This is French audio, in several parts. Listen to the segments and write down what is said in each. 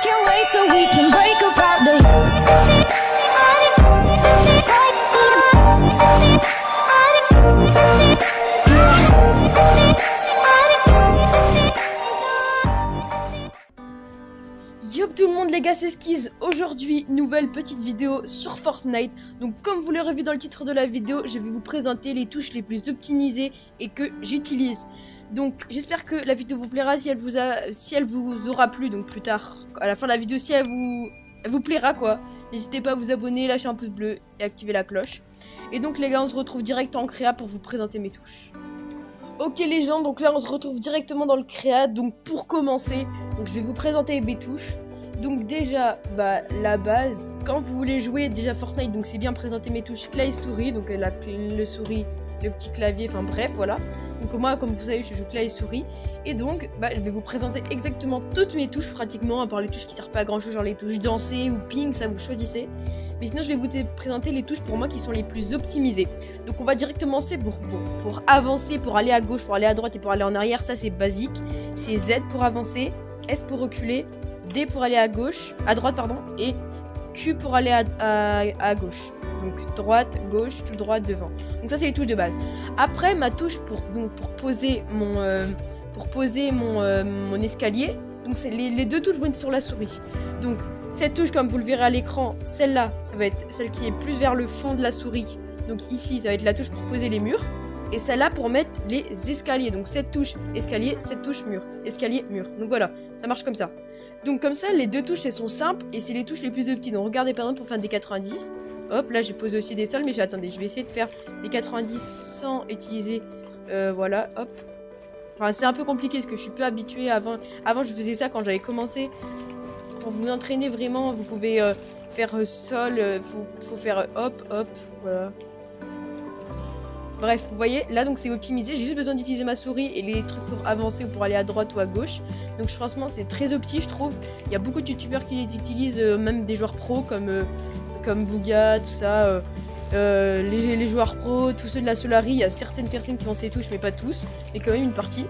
can't wait so we can break apart the Yop tout le monde les gars, c'est Skiz. Aujourd'hui, nouvelle petite vidéo sur Fortnite. Donc comme vous l'aurez vu dans le titre de la vidéo, je vais vous présenter les touches les plus optimisées et que j'utilise. Donc j'espère que la vidéo vous plaira, si elle vous aura plu, donc plus tard, à la fin de la vidéo, si elle vous plaira quoi. N'hésitez pas à vous abonner, lâcher un pouce bleu et activer la cloche. Et donc les gars, on se retrouve direct en créa pour vous présenter mes touches. Ok les gens, donc là on se retrouve directement dans le créa. Donc pour commencer, donc je vais vous présenter mes touches. Donc déjà, la base, quand vous voulez jouer déjà Fortnite, donc c'est bien présenter mes touches clavier souris, donc le souris, le petit clavier, enfin bref, voilà. Donc moi, comme vous savez, je joue clavier souris. Et donc, je vais vous présenter exactement toutes mes touches pratiquement, à part les touches qui servent pas à grand chose, genre les touches danser ou ping, ça vous choisissez. Mais sinon, je vais vous présenter les touches pour moi qui sont les plus optimisées. Donc on va directement commencer pour avancer, pour aller à gauche, pour aller à droite et pour aller en arrière, ça c'est basique. C'est Z pour avancer, S pour reculer, D pour aller à gauche, à droite pardon, et Q pour aller à gauche. Donc droite, gauche, tout droit, devant. Donc ça c'est les touches de base. Après ma touche pour poser mon escalier. Donc c'est les deux touches vont être sur la souris. Donc cette touche, comme vous le verrez à l'écran, celle-là, ça va être celle qui est plus vers le fond de la souris. Donc ici ça va être la touche pour poser les murs. Et celle-là pour mettre les escaliers. Donc cette touche escalier, cette touche mur. Escalier, mur. Donc voilà, ça marche comme ça. Donc comme ça, les deux touches, elles sont simples et c'est les touches les plus petites. Donc regardez par exemple pour faire des 90. Hop, là j'ai posé aussi des sols, mais attendez, je vais essayer de faire des 90 sans utiliser... voilà, hop. Enfin, c'est un peu compliqué parce que je suis peu habituée. Avant je faisais ça quand j'avais commencé. Pour vous entraîner vraiment, vous pouvez faire sol, faut faire hop, hop, voilà. Bref, vous voyez, là donc c'est optimisé, j'ai juste besoin d'utiliser ma souris et les trucs pour avancer ou pour aller à droite ou à gauche. Donc franchement c'est très opti je trouve. Il y a beaucoup de youtubeurs qui les utilisent, même des joueurs pros comme Bouga, tout ça. Les joueurs pros, tous ceux de la Solari, il y a certaines personnes qui ont ces touches mais pas tous, mais quand même une partie.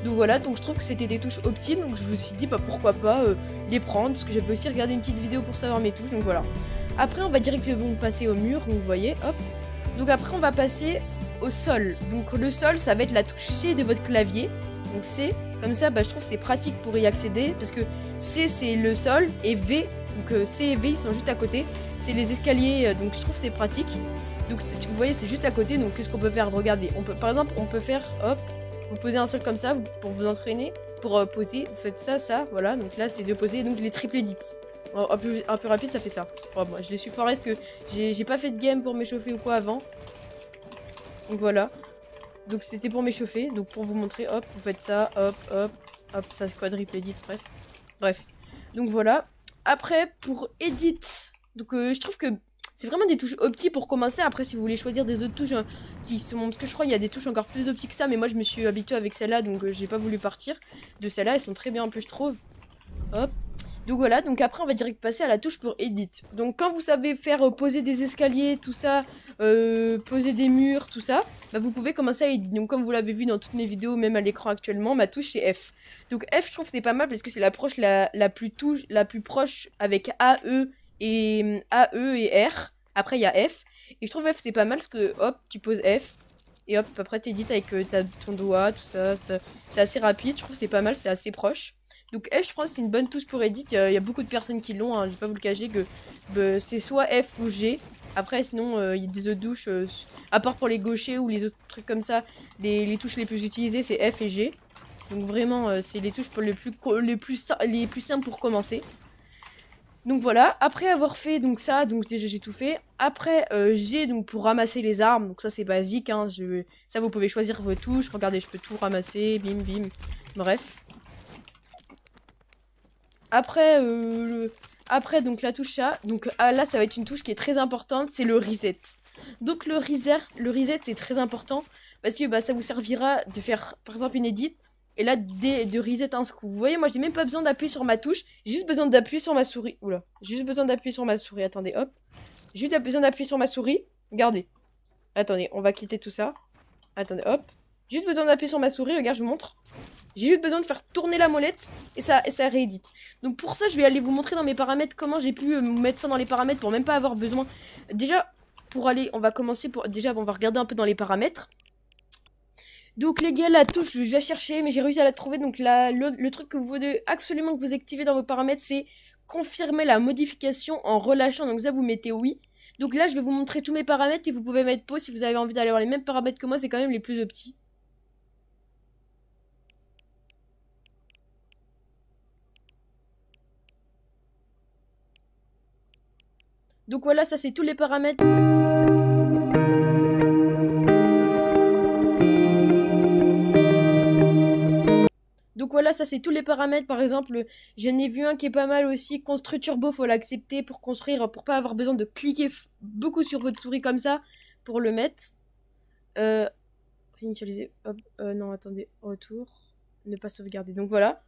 Donc voilà, donc je trouve que c'était des touches opti, donc je me suis dit pourquoi pas les prendre, parce que j'avais aussi regardé une petite vidéo pour savoir mes touches, donc voilà. Après on va directement passer au mur, donc vous voyez, hop. Donc après on va passer au sol. Donc le sol ça va être la touche C de votre clavier. Donc C, comme ça je trouve c'est pratique pour y accéder, parce que C c'est le sol et V, donc C et V ils sont juste à côté. C'est les escaliers, donc je trouve c'est pratique. Donc vous voyez c'est juste à côté, donc qu'est-ce qu'on peut faire? Regardez, par exemple on peut faire, hop, vous posez un sol comme ça pour vous entraîner, pour poser, vous faites ça, voilà. Donc là c'est de poser donc les triple edits. Un peu rapide ça fait ça. Bon, moi je les suis foré parce que j'ai pas fait de game pour m'échauffer ou quoi avant. Donc voilà, donc c'était pour m'échauffer, donc pour vous montrer, hop, vous faites ça, hop, hop, hop, ça c'est quadruple edit, bref, donc voilà. Après pour edit, donc je trouve que c'est vraiment des touches opti pour commencer. Après si vous voulez choisir des autres touches qui sont, parce que je crois qu'il y a des touches encore plus opti que ça, mais moi je me suis habituée avec celle-là, donc j'ai pas voulu partir de celle-là, elles sont très bien en plus je trouve, hop. Donc voilà, donc après on va direct passer à la touche pour edit. Donc quand vous savez faire poser des escaliers, tout ça, poser des murs, tout ça, vous pouvez commencer à edit. Donc comme vous l'avez vu dans toutes mes vidéos, même à l'écran actuellement, ma touche c'est F. Donc F je trouve c'est pas mal parce que c'est l'approche la plus proche avec AE et R. Après il y a F. Et je trouve F c'est pas mal parce que hop, tu poses F. Et hop, après t'édites avec ton doigt, tout ça, c'est assez rapide, je trouve c'est pas mal, c'est assez proche. Donc F je pense c'est une bonne touche pour edit, il y a beaucoup de personnes qui l'ont, je vais pas vous le cacher que c'est soit F ou G. Après sinon il y a des autres touches, à part pour les gauchers ou les autres trucs comme ça, les touches les plus utilisées c'est F et G. Donc vraiment c'est les touches pour les plus simples pour commencer. Donc voilà, après avoir fait donc ça, donc déjà j'ai tout fait. Après G donc pour ramasser les armes, donc ça c'est basique, hein, ça vous pouvez choisir vos touches, regardez je peux tout ramasser, bim bim, bref. Après donc la touche A, donc là ça va être une touche qui est très importante, c'est le reset. Donc le reset c'est très important parce que ça vous servira de faire par exemple une edit et là de reset un coup. Vous voyez, moi j'ai même pas besoin d'appuyer sur ma touche, j'ai juste besoin d'appuyer sur ma souris. Oula, j'ai juste besoin d'appuyer sur ma souris. Attendez, hop. J'ai juste besoin d'appuyer sur ma souris. Regardez. Attendez, on va quitter tout ça. Attendez, hop. Juste besoin d'appuyer sur ma souris, regarde, je vous montre. J'ai juste besoin de faire tourner la molette et ça réédite. Donc pour ça, je vais aller vous montrer dans mes paramètres comment j'ai pu mettre ça dans les paramètres pour même pas avoir besoin. Déjà, pour aller, on va commencer pour... Déjà, on va regarder un peu dans les paramètres. Donc les gars, la touche, je l'ai cherché, mais j'ai réussi à la trouver. Donc le truc que vous devez absolument que vous activez dans vos paramètres, c'est confirmer la modification en relâchant. Donc ça, vous mettez oui. Donc là, je vais vous montrer tous mes paramètres et vous pouvez mettre pause si vous avez envie d'aller voir les mêmes paramètres que moi. C'est quand même les plus petits. Donc voilà, ça c'est tous les paramètres. Donc voilà, ça c'est tous les paramètres. Par exemple, j'en ai vu un qui est pas mal aussi. Construit turbo, faut l'accepter pour construire, pour pas avoir besoin de cliquer beaucoup sur votre souris comme ça pour le mettre. Réinitialiser. Hop, non, attendez. Retour. Ne pas sauvegarder. Donc voilà.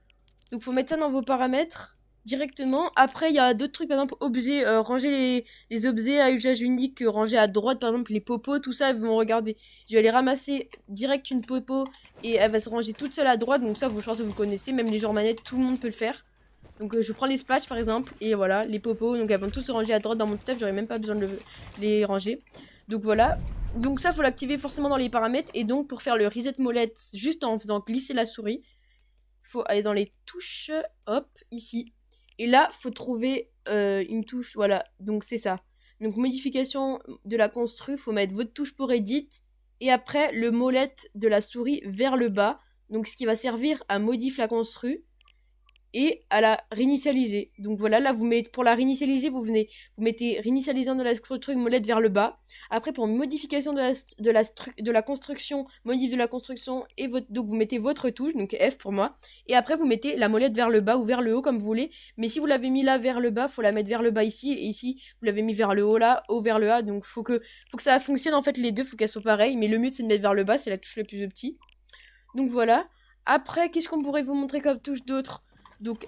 Donc faut mettre ça dans vos paramètres directement. Après, il y a d'autres trucs, par exemple, objets, ranger les objets à usage unique, ranger à droite, par exemple, les popos, tout ça, ils vont regarder. Je vais aller ramasser direct une popo et elle va se ranger toute seule à droite. Donc ça, je pense que vous connaissez, même les joueurs manettes, tout le monde peut le faire. Donc je prends les splatchs, par exemple, et voilà, les popos. Donc elles vont tous se ranger à droite dans mon stuff, j'aurais même pas besoin de les ranger. Donc voilà. Donc ça, faut l'activer forcément dans les paramètres. Et donc, pour faire le reset molette, juste en faisant glisser la souris, faut aller dans les touches, hop, ici. Et là, faut trouver une touche, voilà, donc c'est ça. Donc modification de la constru, faut mettre votre touche pour edit. Et après, le molette de la souris vers le bas. Donc ce qui va servir à modifier la constru et à la réinitialiser. Donc voilà, là, vous mettez, pour la réinitialiser, vous mettez réinitialisant de la construction molette vers le bas. Après, pour modification de la construction, modif de la construction, et donc vous mettez votre touche, donc F pour moi. Et après, vous mettez la molette vers le bas ou vers le haut, comme vous voulez. Mais si vous l'avez mis là vers le bas, faut la mettre vers le bas ici. Et ici, vous l'avez mis vers le haut là, haut vers le A. Donc faut que ça fonctionne, en fait, les deux, faut qu'elles soient pareilles. Mais le mieux, c'est de mettre vers le bas, c'est la touche la plus petite. Donc voilà. Après, qu'est-ce qu'on pourrait vous montrer comme touche d'autre? Donc,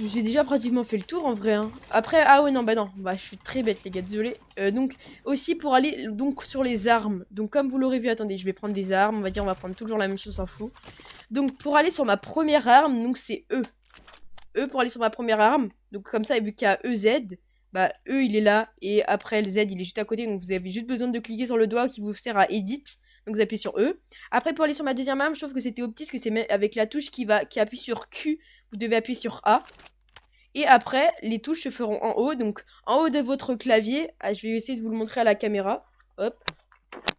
j'ai déjà pratiquement fait le tour en vrai. Hein. Après, ah ouais, non, bah non, bah je suis très bête, les gars, désolé. Donc, aussi pour aller donc sur les armes. Donc, comme vous l'aurez vu, attendez, je vais prendre des armes. On va dire, on va prendre toujours la même chose, on s'en fout. Donc, pour aller sur ma première arme, donc c'est E. E pour aller sur ma première arme. Donc, comme ça, vu qu'il y a EZ, bah E il est là. Et après, le Z il est juste à côté. Donc, vous avez juste besoin de cliquer sur le doigt qui vous sert à edit. Donc vous appuyez sur E. Après pour aller sur ma deuxième arme, je trouve que c'était optique parce que c'est avec la touche qui appuie sur Q, vous devez appuyer sur A. Et après, les touches se feront en haut. Donc en haut de votre clavier, je vais essayer de vous le montrer à la caméra. Hop.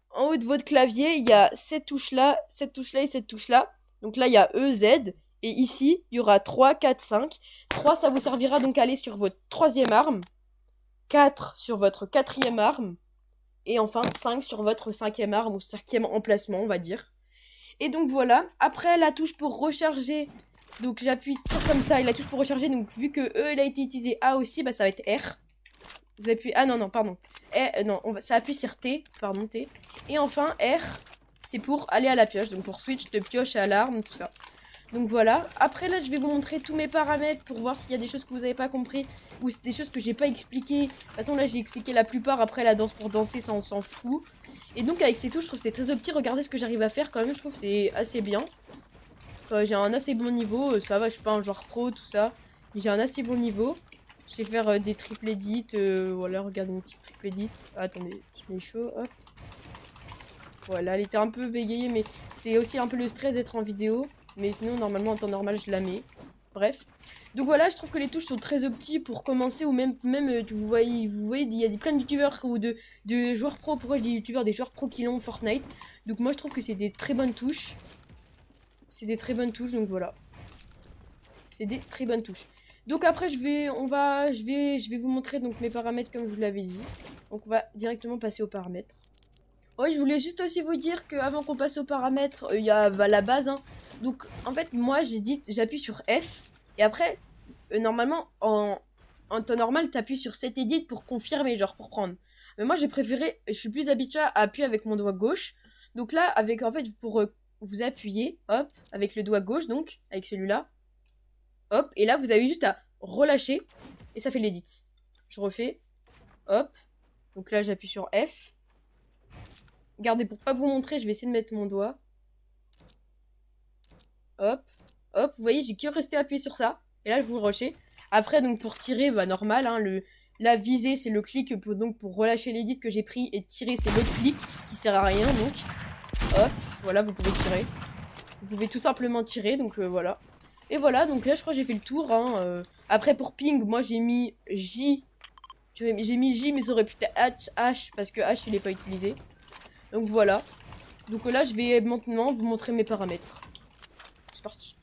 En haut de votre clavier, il y a cette touche-là et cette touche-là. Donc là, il y a E, Z. Et ici, il y aura 3, 4, 5. 3, ça vous servira donc à aller sur votre troisième arme. 4 sur votre quatrième arme. Et enfin 5 sur votre cinquième arme ou cinquième emplacement, on va dire. Et donc voilà. Après la touche pour recharger. Donc j'appuie sur comme ça. Et la touche pour recharger. Donc vu que E elle a été utilisée, A aussi, bah ça va être R. Vous appuyez. Ah non, pardon. Non, ça appuie sur T. Pardon, T. Et enfin R, c'est pour aller à la pioche. Donc pour switch de pioche à l'arme, tout ça. Donc voilà. Après là, je vais vous montrer tous mes paramètres pour voir s'il y a des choses que vous n'avez pas compris ou des choses que j'ai pas expliquées. De toute façon, là, j'ai expliqué la plupart. Après, la danse pour danser, ça, on s'en fout. Et donc, avec ces touches, je trouve que c'est très opti. Regardez ce que j'arrive à faire quand même. Je trouve que c'est assez bien. J'ai un assez bon niveau. Ça va, je suis pas un joueur pro, tout ça. Mais j'ai un assez bon niveau. Je sais faire des triple edits. Voilà, regardez une petite triple edit. Ah, attendez, je mets chaud. Hop. Voilà, elle était un peu bégayée, mais c'est aussi un peu le stress d'être en vidéo. Mais sinon, normalement, en temps normal, je la mets. Bref. Donc voilà, je trouve que les touches sont très opti pour commencer. Ou même vous voyez, il y a plein de youtubeurs ou de joueurs pro. Pourquoi je dis youtubeurs? Des joueurs pro qui l'ont Fortnite. Donc moi, je trouve que c'est des très bonnes touches. C'est des très bonnes touches, donc voilà. C'est des très bonnes touches. Donc après, je vais vous montrer donc mes paramètres comme je vous l'avais dit. Donc on va directement passer aux paramètres. Ouais, je voulais juste aussi vous dire qu'avant qu'on passe aux paramètres, il y a la base. Hein. Donc, en fait, moi, j'appuie sur F. Et après, normalement, en temps normal, t'appuies sur cet edit pour confirmer, genre pour prendre. Mais moi, j'ai préféré, je suis plus habituée à appuyer avec mon doigt gauche. Donc là, en fait, pour vous appuyer, hop, avec le doigt gauche, donc, avec celui-là. Hop, et là, vous avez juste à relâcher. Et ça fait l'edit. Je refais. Hop. Donc là, j'appuie sur F. Regardez, pour pas vous montrer, je vais essayer de mettre mon doigt. Hop, hop, vous voyez, j'ai que resté appuyé sur ça. Et là, je vous le rusher. Après, donc pour tirer, bah normal, hein, la visée, c'est le clic pour relâcher l'édit que j'ai pris. Et tirer, c'est l'autre clic qui sert à rien, donc. Hop, voilà, vous pouvez tirer. Vous pouvez tout simplement tirer, donc voilà. Et voilà, donc là, je crois que j'ai fait le tour. Hein, Après, pour ping, moi, j'ai mis J. J'ai mis J, mais ça aurait pu être H, parce que H, il n'est pas utilisé. Donc voilà. Donc là, je vais maintenant vous montrer mes paramètres. C'est parti.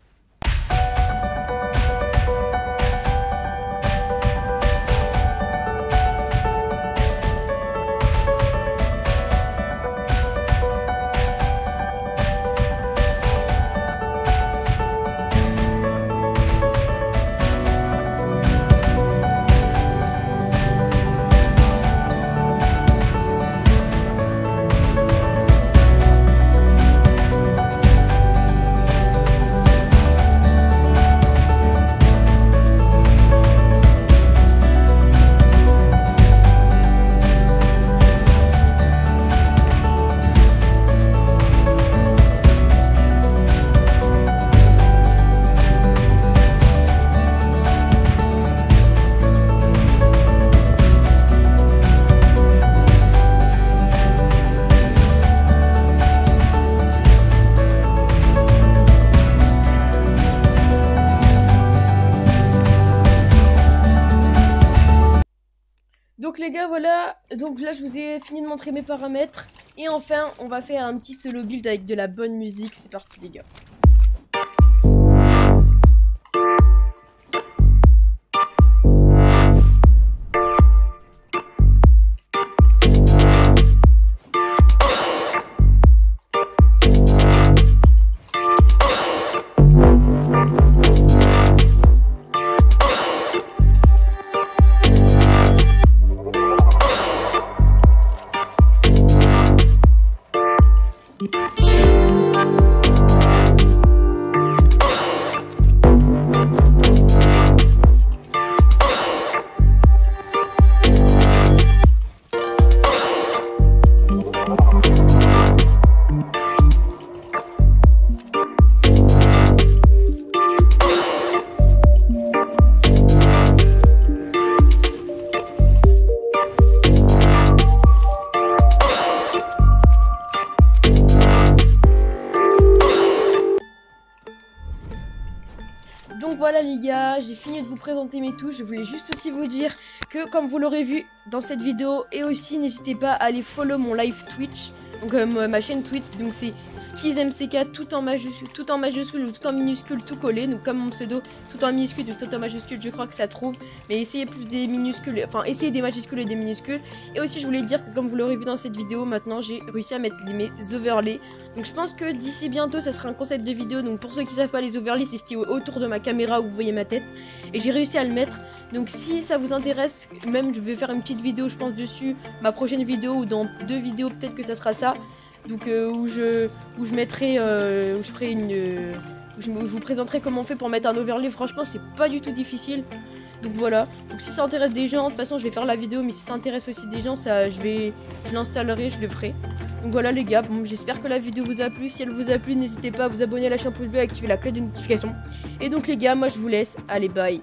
Donc les gars, voilà, donc là je vous ai fini de montrer mes paramètres. Et enfin, on va faire un petit solo build avec de la bonne musique. C'est parti les gars. Donc voilà les gars, j'ai fini de vous présenter mes touches. Je voulais juste aussi vous dire que comme vous l'aurez vu dans cette vidéo, et aussi n'hésitez pas à aller follow mon live Twitch, donc ma chaîne Twitch, donc c'est SkizMCK tout en majuscule ou tout en minuscule, tout collé, donc comme mon pseudo, tout en minuscule ou tout en majuscule, je crois que ça trouve, mais essayez plus des minuscules, enfin essayez des majuscules et des minuscules. Et aussi je voulais dire que comme vous l'aurez vu dans cette vidéo, maintenant j'ai réussi à mettre mes overlays. Donc je pense que d'ici bientôt ça sera un concept de vidéo. Donc pour ceux qui savent pas, les overlays c'est ce qui est autour de ma caméra où vous voyez ma tête. Et j'ai réussi à le mettre. Donc si ça vous intéresse, même je vais faire une petite vidéo je pense dessus. Ma prochaine vidéo ou dans 2 vidéos peut-être que ça sera ça. Donc où je mettrai, où je ferai une... je vous présenterai comment on fait pour mettre un overlay. Franchement c'est pas du tout difficile. Donc voilà, donc si ça intéresse des gens, de toute façon je vais faire la vidéo, mais si ça intéresse aussi des gens, ça, je l'installerai, je le ferai. Donc voilà les gars, bon, j'espère que la vidéo vous a plu. Si elle vous a plu, n'hésitez pas à vous abonner à la chaîne pouce bleu et à activer la cloche de notification. Et donc les gars, moi je vous laisse, allez bye.